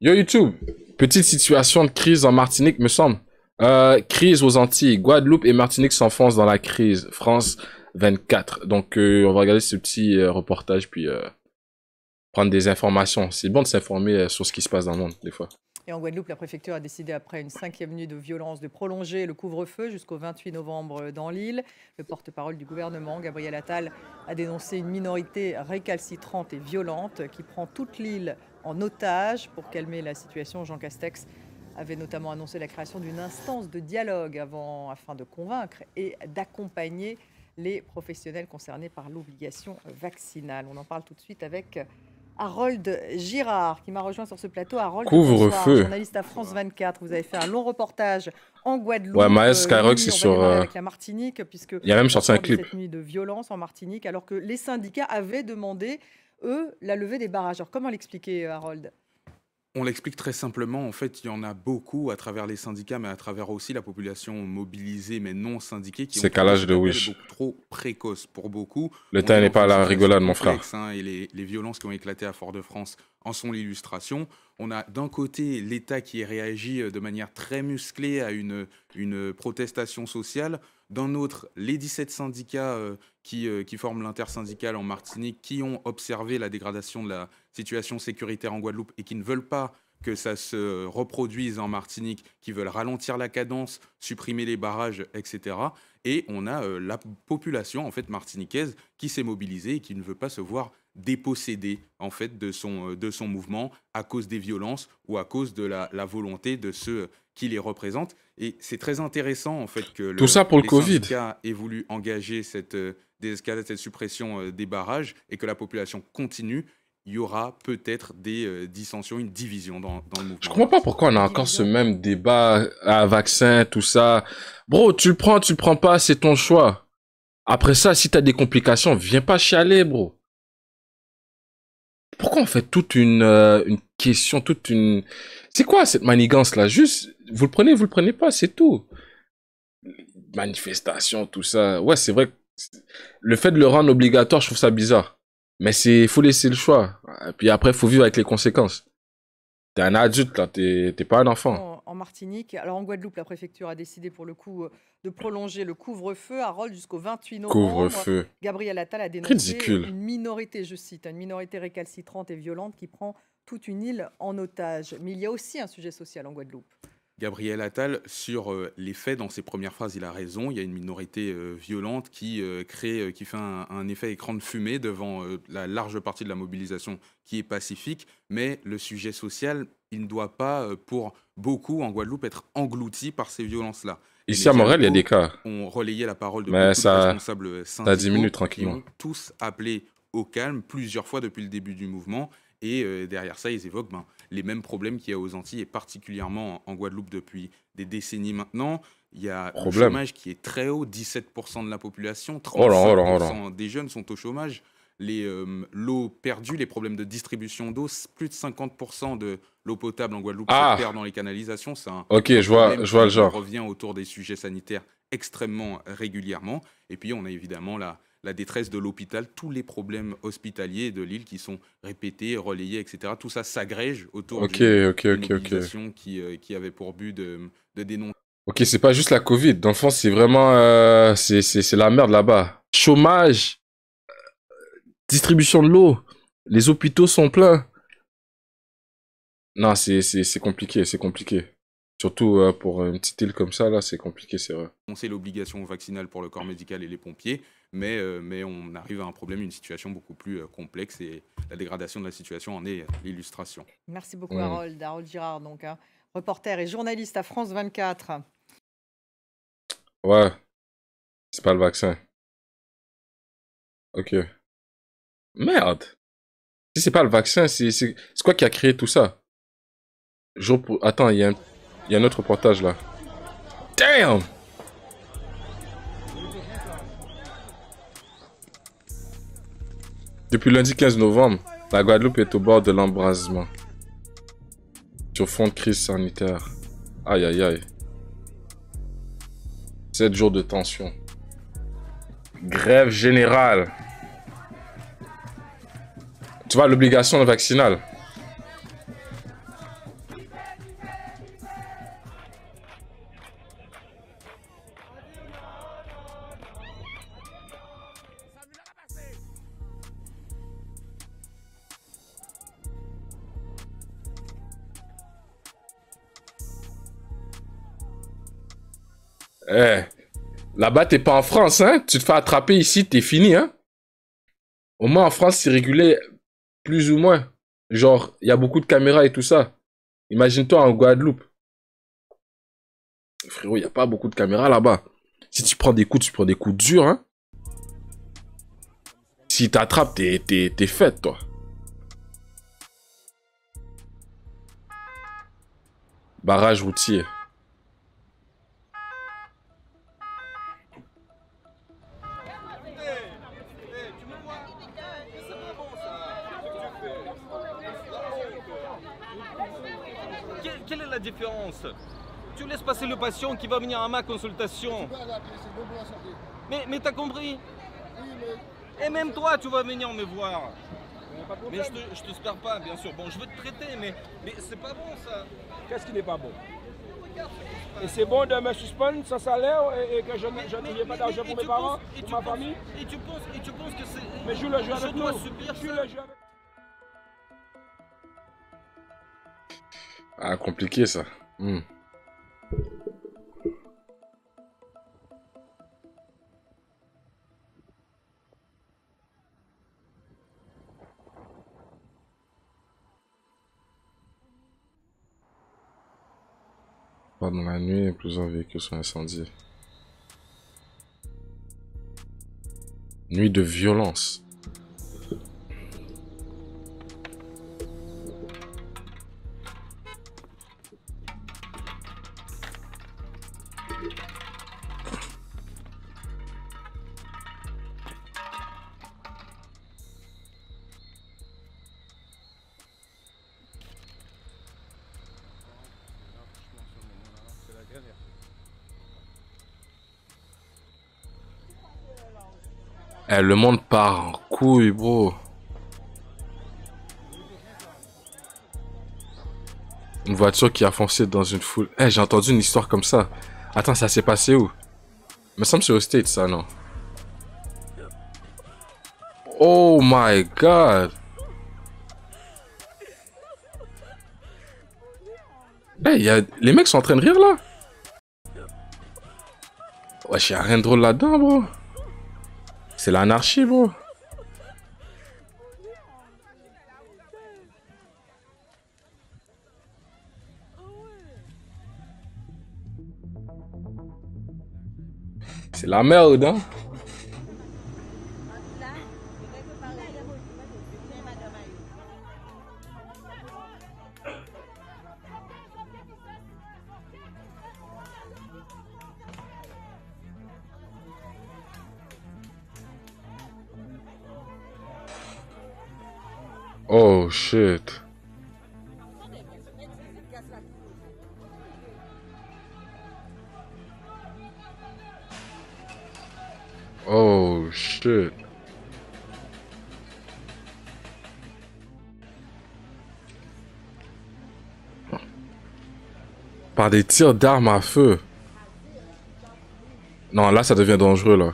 Yo YouTube, petite situation de crise en Martinique me semble. Crise aux Antilles, Guadeloupe et Martinique s'enfoncent dans la crise. France 24. Donc on va regarder ce petit reportage puis prendre des informations. C'est bon de s'informer sur ce qui se passe dans le monde des fois. Et en Guadeloupe, la préfecture a décidé, après une 5e nuit de violence, de prolonger le couvre-feu jusqu'au 28 novembre dans l'île. Le porte-parole du gouvernement, Gabriel Attal, a dénoncé une minorité récalcitrante et violente qui prend toute l'île en otage. Pour calmer la situation, Jean Castex avait notamment annoncé la création d'une instance de dialogue afin de convaincre et d'accompagner les professionnels concernés par l'obligation vaccinale. On en parle tout de suite avec Harold Girard, qui m'a rejoint sur ce plateau. Harold, couvre-feu. Journaliste à France 24. Vous avez fait un long reportage en Guadeloupe. Ouais, Maës Skyrock, c'est sur... avec la Martinique, puisque il y a même sorti un clip. Cette nuit de violence en Martinique, alors que les syndicats avaient demandé, eux, la levée des barrages. Alors, comment l'expliquer, Harold ? On l'explique très simplement, en fait, il y en a beaucoup à travers les syndicats, mais à travers aussi la population mobilisée, mais non syndiquée, qui c'est calage de wish beaucoup trop précoce pour beaucoup. Le temps n'est pas à la rigolade, mon frère. Et les violences qui ont éclaté à Fort-de-France en sont l'illustration. On a d'un côté l'État qui réagit de manière très musclée à une protestation sociale. D'un autre, les 17 syndicats qui forment l'intersyndicale en Martinique, qui ont observé la dégradation de la situation sécuritaire en Guadeloupe et qui ne veulent pas que ça se reproduise en Martinique, qui veulent ralentir la cadence, supprimer les barrages, etc. Et on a la population en fait martiniquaise qui s'est mobilisée et qui ne veut pas se voir dépossédée en fait de son mouvement à cause des violences ou à cause de la volonté de ceux qui les représentent. Et c'est très intéressant en fait que tout ça pour le Covid ait voulu engager cette désescalade, cette suppression des barrages et que la population continue. Il y aura peut-être des dissensions, une division dans le mouvement. Je comprends pas pourquoi on a encore ce même débat à vaccin, tout ça. Bro, tu le prends pas, c'est ton choix. Après ça, si t'as des complications, viens pas chialer, bro. Pourquoi on fait toute une question, toute une... C'est quoi cette manigance-là? Juste, vous le prenez pas, c'est tout. Manifestation, tout ça. Ouais, c'est vrai que le fait de le rendre obligatoire, je trouve ça bizarre. Mais faut laisser le choix. Et puis après, faut vivre avec les conséquences. T'es un adulte, là, t'es pas un enfant. En Martinique, alors en Guadeloupe, la préfecture a décidé pour le coup de prolonger le couvre-feu à Harold jusqu'au 28 novembre. Couvre-feu. Gabriel Attal a dénoncé ridicule. Une minorité, je cite, une minorité récalcitrante et violente qui prend toute une île en otage. Mais il y a aussi un sujet social en Guadeloupe. Gabriel Attal, sur les faits, dans ses premières phrases, il a raison. Il y a une minorité violente qui fait un effet écran de fumée devant la large partie de la mobilisation qui est pacifique. Mais le sujet social, il ne doit pas, pour beaucoup en Guadeloupe, être englouti par ces violences-là. Ici à Montréal, il y a des cas. On relayait la parole de mais beaucoup de responsables syndicaux ça diminue tranquillement. Qui ont tous appelé au calme plusieurs fois depuis le début du mouvement. Et derrière ça, ils évoquent les mêmes problèmes qu'il y a aux Antilles et particulièrement en Guadeloupe depuis des décennies maintenant. Il y a un chômage qui est très haut, 17% de la population, 35% des jeunes sont au chômage. L'eau perdue, les problèmes de distribution d'eau, plus de 50% de l'eau potable en Guadeloupe se perd dans les canalisations. C'est un je vois le genre. On revient autour des sujets sanitaires extrêmement régulièrement. Et puis on a évidemment la détresse de l'hôpital, tous les problèmes hospitaliers de l'île qui sont répétés, relayés, etc. Tout ça s'agrège autour d'une mobilisation qui avait pour but de dénoncer. Ok, c'est pas juste la Covid. Dans le fond, c'est vraiment... c'est la merde là-bas. Chômage, distribution de l'eau, les hôpitaux sont pleins. Non, c'est compliqué, c'est compliqué. Surtout pour une petite île comme ça, là, c'est compliqué, c'est vrai. On sait l'obligation vaccinale pour le corps médical et les pompiers, mais on arrive à un problème, une situation beaucoup plus complexe et la dégradation de la situation en est l'illustration. Merci beaucoup Harold. Harold Girard, donc, reporter et journaliste à France 24. Ouais, c'est pas le vaccin. Ok. Merde. Si c'est pas le vaccin, c'est quoi qui a créé tout ça? Attends, il y a un autre reportage là. Damn! Depuis lundi 15 novembre, la Guadeloupe est au bord de l'embrasement. Sur fond de crise sanitaire. Aïe aïe aïe. 7 jours de tension. Grève générale. Tu vois, l'obligation vaccinale. Eh, là-bas, t'es pas en France, hein? Tu te fais attraper ici, t'es fini, hein? Au moins, en France, c'est régulé plus ou moins. Genre, il y a beaucoup de caméras et tout ça. Imagine-toi en Guadeloupe. Frérot, il n'y a pas beaucoup de caméras là-bas. Si tu prends des coups, tu prends des coups durs, hein? Si t'attrapes, t'es fait, toi. Barrage routier. Quelle est la différence? Tu laisses passer le patient qui va venir à ma consultation. Mais t'as compris? Et même toi, tu vas venir me voir. Mais je te spère pas, bien sûr. Bon, je veux te traiter, mais c'est pas bon, ça. Qu'est-ce qui n'est pas bon? Et c'est bon de me suspendre sans salaire et que je n'ai pas d'argent pour mes parents, pour ma famille? Et tu penses que c'est... Mais joue le jeu avec nous. Joue le jeu avec... Ah, compliqué, ça. Pendant la nuit, plusieurs véhicules sont incendiés. Nuit de violence. Eh, le monde part en couille, bro. Une voiture qui a foncé dans une foule. Eh, j'ai entendu une histoire comme ça. Attends, ça s'est passé où? Me semble que c'est au States, ça, non? Oh my god. Eh, les mecs sont en train de rire, là. Wesh, y'a rien de drôle là-dedans, bro. C'est l'anarchie, bro. C'est la merde, hein. Oh shit. Oh shit. Par des tirs d'armes à feu. Non, là ça devient dangereux là.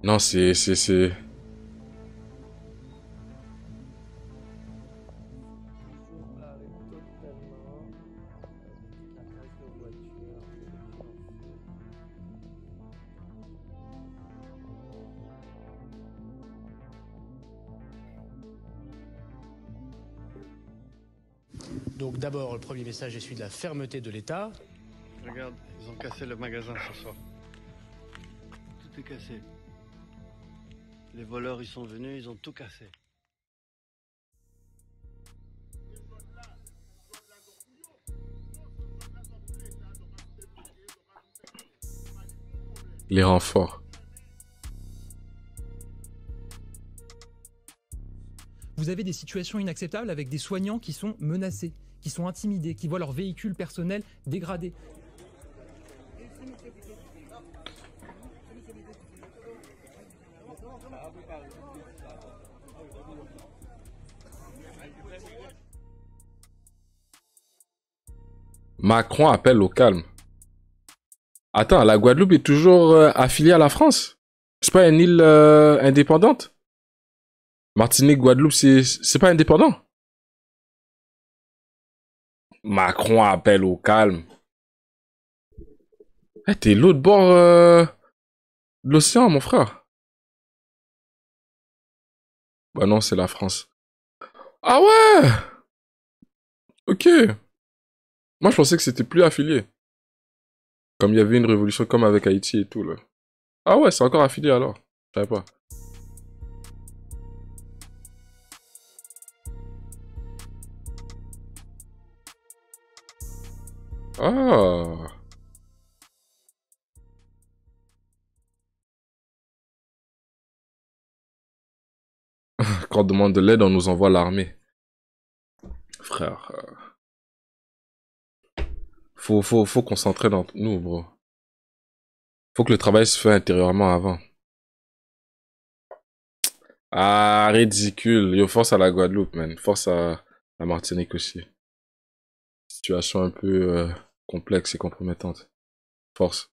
Non, c'est... Donc d'abord, le premier message est celui de la fermeté de l'État. Regarde, ils ont cassé le magasin ce soir. Tout est cassé. Les voleurs, ils sont venus, ils ont tout cassé. Les renforts. Vous avez des situations inacceptables avec des soignants qui sont menacés, qui sont intimidés, qui voient leur véhicule personnel dégradé. Macron appelle au calme. Attends, la Guadeloupe est toujours affiliée à la France? C'est pas une île indépendante? Martinique, Guadeloupe, c'est pas indépendant? Macron appelle au calme. Eh, t'es l'autre bord de l'océan, mon frère. Bah non, c'est la France. Ah ouais! Ok. Moi, je pensais que c'était plus affilié. Comme il y avait une révolution comme avec Haïti et tout, là. Ah ouais, c'est encore affilié alors. Je savais pas. Ah. Quand on demande de l'aide, on nous envoie l'armée. Frère. Faut qu'on s'entraîne entre nous, bro. Faut que le travail se fait intérieurement avant. Ah, ridicule. Yo, force à la Guadeloupe, man. Force à la Martinique aussi. Situation un peu complexe et compromettante. Force.